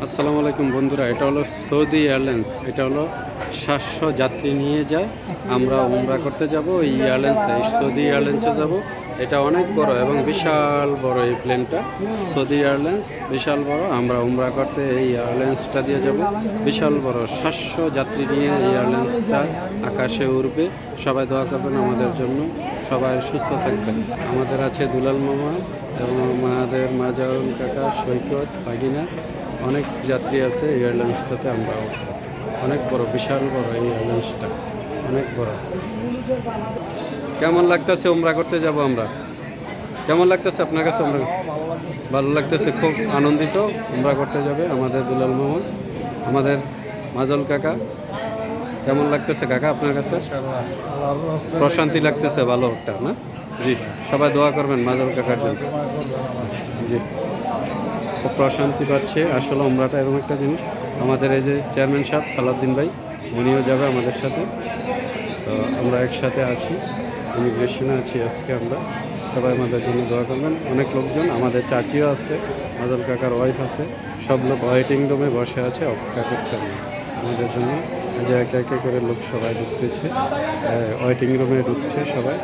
আসসালামু আলাইকুম বন্ধুরা, এটা হলো সৌদি এয়ারলাইন্স। এটা হলো 700 যাত্রী নিয়ে যায়। আমরা উমরা করতে যাব এই এয়ারলাইন্সে, এই সৌদি এয়ারলাইন্সে যাব। এটা অনেক বড় এবং বিশাল বড় এই প্লেনটা। সৌদি এয়ারলাইন্স বিশাল বড়। আমরা উমরা করতে এই এয়ারলাইন্সটা দিয়ে যাব। বিশাল বড় 700 যাত্রী নিয়ে এই এয়ারলাইন্সটা আকাশে উড়বে। সবাই দোয়া করবেন আমাদের জন্য, সবাই সুস্থ থাকবেন। আমাদের আছে দুলাল মামা এবং আমাদের মাজারুল কাকা, সৈকত, বাগিনা, অনেক যাত্রী আছে এই এয়ারলাইন্সটাতে। আমরা অনেক বড়, বিশাল বড় এই এয়ারলাইন্সটা, অনেক বড়। কেমন লাগতেছে উমরা করতে যাব আমরা? কেমন লাগতেছে আপনার কাছে? আমরা ভালো লাগতেছে, খুব আনন্দিত। উমরা করতে যাবে আমাদের দুলাল মামা, আমাদের মাজল কাকা। কেমন লাগতেছে কাকা আপনার কাছে? প্রশান্তি লাগতেছে, ভালো একটা না? জি, সবাই দোয়া করবেন মাজল কাকার জন্য। জি, খুব প্রশান্তি পাচ্ছে আসলে উমরাটা এরকম একটা জিনিস। আমাদের এই যে চেয়ারম্যান সাহেব সালাউদ্দিন ভাই, উনিও যাবে আমাদের সাথে। তো আমরা একসাথে আছি, ইমিগ্রেশনে আছি আজকে আমরা। সবাই আমাদের জন্য দোয়া করবেন। অনেক লোকজন, আমাদের চাচিও আছে, মাদল কাকার ওয়াইফ আছে, সব লোক ওয়েটিং রুমে বসে আছে, অপেক্ষা করছে আমাদের জন্য। এই যে একে একে করে লোক সবাই ঢুকতেছে, ওয়েটিং রুমে ঢুকছে সবাই।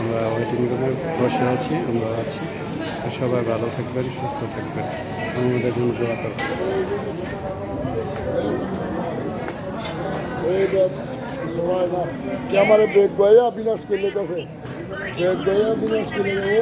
আমরা ওয়েটিং রুমে বসে আছি, আমরা আছি। সবাই ভালো থাকবেন, সুস্থ থাকবেন, আমাদের জন্য দোয়া করবেন। সবাই না কি আমার বেগ বয়া বিনাশ করলে তো বেগ বয়া বিনাশ করলে